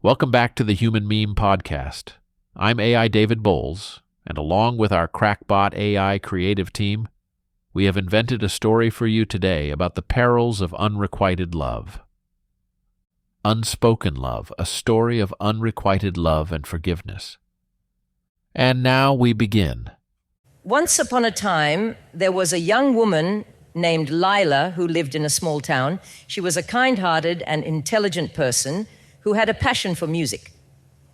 Welcome back to the Human Meme Podcast. I'm AI David Bowles, and along with our crackbot AI creative team, we have invented a story for you today about the perils of unrequited love. Unspoken love, a story of unrequited love and forgiveness. And now we begin. Once upon a time, there was a young woman named Lila who lived in a small town. She was a kind-hearted and intelligent person who had a passion for music.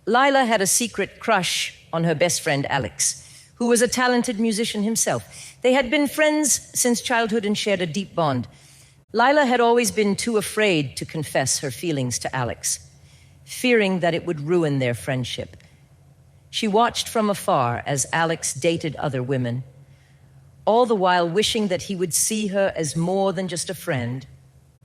Lila had a secret crush on her best friend Alex, who was a talented musician himself. They had been friends since childhood and shared a deep bond. Lila had always been too afraid to confess her feelings to Alex, fearing that it would ruin their friendship. She watched from afar as Alex dated other women, all the while wishing that he would see her as more than just a friend.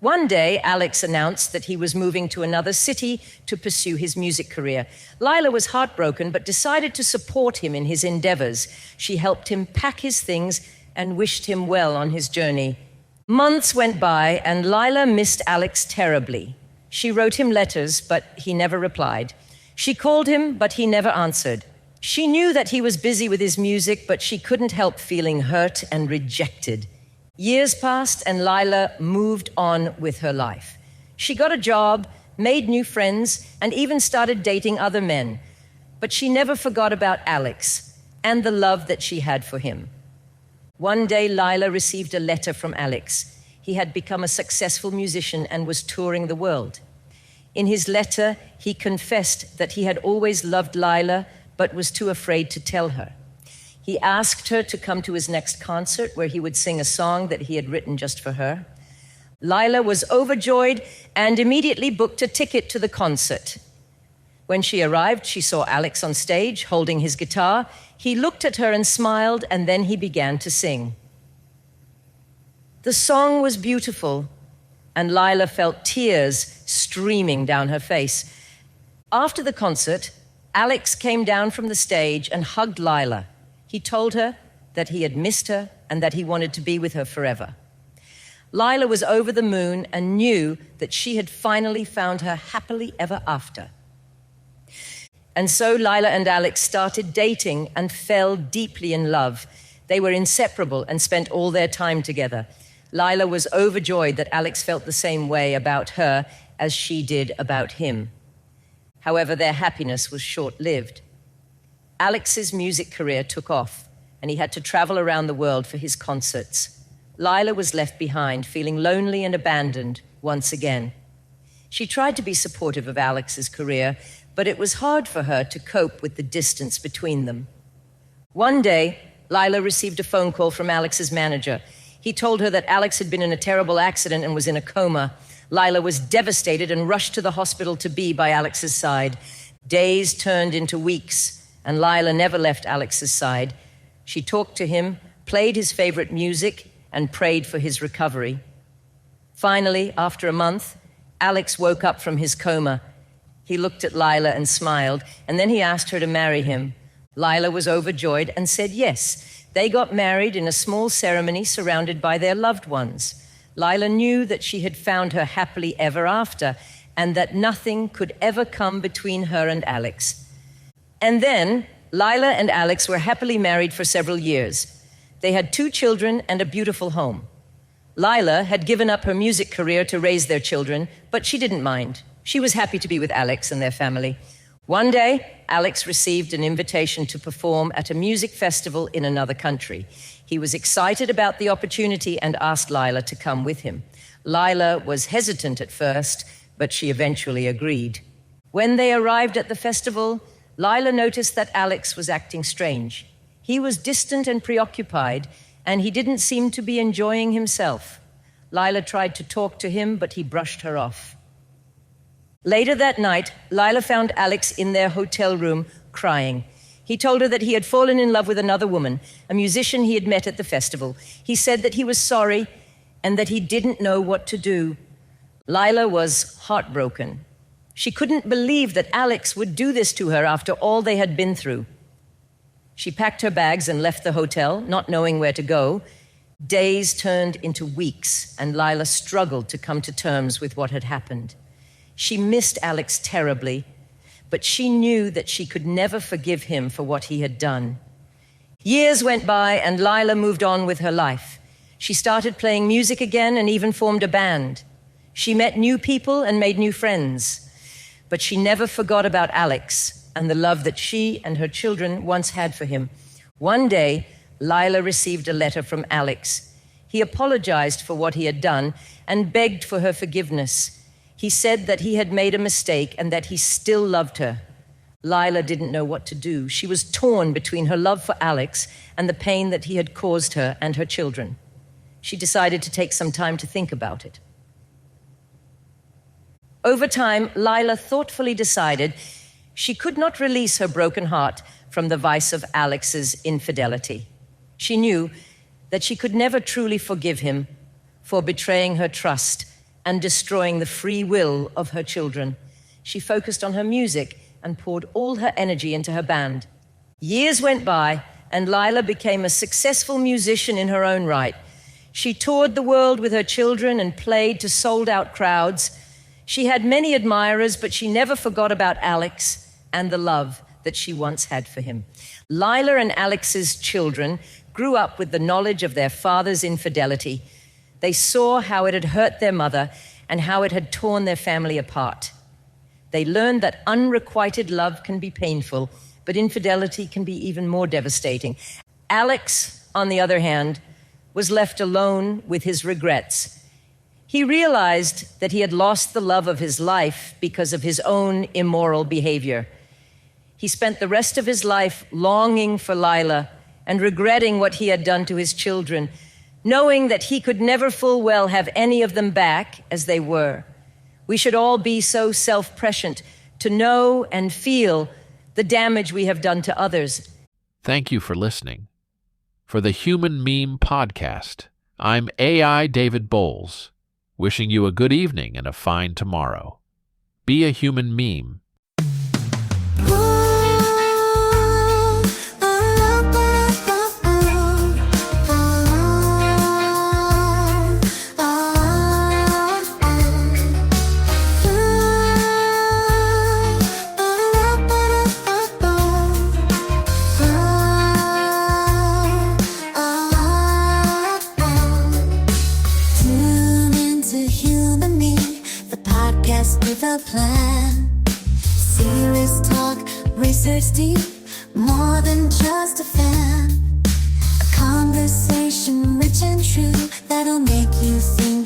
One day, Alex announced that he was moving to another city to pursue his music career. Lila was heartbroken, but decided to support him in his endeavors. She helped him pack his things and wished him well on his journey. Months went by, and Lila missed Alex terribly. She wrote him letters, but he never replied. She called him, but he never answered. She knew that he was busy with his music, but she couldn't help feeling hurt and rejected. Years passed, and Lila moved on with her life. She got a job, made new friends, and even started dating other men. But she never forgot about Alex and the love that she had for him. One day, Lila received a letter from Alex. He had become a successful musician and was touring the world. In his letter, he confessed that he had always loved Lila, but was too afraid to tell her. He asked her to come to his next concert, where he would sing a song that he had written just for her. Lila was overjoyed and immediately booked a ticket to the concert. When she arrived, she saw Alex on stage, holding his guitar. He looked at her and smiled, and then he began to sing. The song was beautiful, and Lila felt tears streaming down her face. After the concert, Alex came down from the stage and hugged Lila. He told her that he had missed her and that he wanted to be with her forever. Lila was over the moon and knew that she had finally found her happily ever after. And so Lila and Alex started dating and fell deeply in love. They were inseparable and spent all their time together. Lila was overjoyed that Alex felt the same way about her as she did about him. However, their happiness was short-lived. Alex's music career took off, and he had to travel around the world for his concerts. Lila was left behind, feeling lonely and abandoned once again. She tried to be supportive of Alex's career, but it was hard for her to cope with the distance between them. One day, Lila received a phone call from Alex's manager. He told her that Alex had been in a terrible accident and was in a coma. Lila was devastated and rushed to the hospital to be by Alex's side. Days turned into weeks, and Lila never left Alex's side. She talked to him, played his favorite music, and prayed for his recovery. Finally, after a month, Alex woke up from his coma. He looked at Lila and smiled, and then he asked her to marry him. Lila was overjoyed and said yes. They got married in a small ceremony surrounded by their loved ones. Lila knew that she had found her happily ever after, and that nothing could ever come between her and Alex. And then, Lila and Alex were happily married for several years. They had 2 children and a beautiful home. Lila had given up her music career to raise their children, but she didn't mind. She was happy to be with Alex and their family. One day, Alex received an invitation to perform at a music festival in another country. He was excited about the opportunity and asked Lila to come with him. Lila was hesitant at first, but she eventually agreed. When they arrived at the festival, Lila noticed that Alex was acting strange. He was distant and preoccupied, and he didn't seem to be enjoying himself. Lila tried to talk to him, but he brushed her off. Later that night, Lila found Alex in their hotel room crying. He told her that he had fallen in love with another woman, a musician he had met at the festival. He said that he was sorry and that he didn't know what to do. Lila was heartbroken. She couldn't believe that Alex would do this to her after all they had been through. She packed her bags and left the hotel, not knowing where to go. Days turned into weeks, and Lila struggled to come to terms with what had happened. She missed Alex terribly, but she knew that she could never forgive him for what he had done. Years went by and Lila moved on with her life. She started playing music again and even formed a band. She met new people and made new friends, but she never forgot about Alex and the love that she and her children once had for him. One day, Lila received a letter from Alex. He apologized for what he had done and begged for her forgiveness. He said that he had made a mistake and that he still loved her. Lila didn't know what to do. She was torn between her love for Alex and the pain that he had caused her and her children. She decided to take some time to think about it. Over time, Lila thoughtfully decided she could not release her broken heart from the vice of Alex's infidelity. She knew that she could never truly forgive him for betraying her trust and destroying the free will of her children. She focused on her music and poured all her energy into her band. Years went by, and Lila became a successful musician in her own right. She toured the world with her children and played to sold-out crowds. She had many admirers, but she never forgot about Alex and the love that she once had for him. Lila and Alex's children grew up with the knowledge of their father's infidelity. They saw how it had hurt their mother and how it had torn their family apart. They learned that unrequited love can be painful, but infidelity can be even more devastating. Alex, on the other hand, was left alone with his regrets. He realized that he had lost the love of his life because of his own immoral behavior. He spent the rest of his life longing for Lila and regretting what he had done to his children, knowing that he could never full well have any of them back as they were. We should all be so self-prescient to know and feel the damage we have done to others. Thank you for listening. For the Human Meme Podcast, I'm AI David Bowles, wishing you a good evening and a fine tomorrow. Be a human meme. With a plan, serious talk, research deep, more than just a fan. A conversation rich and true that'll make you think.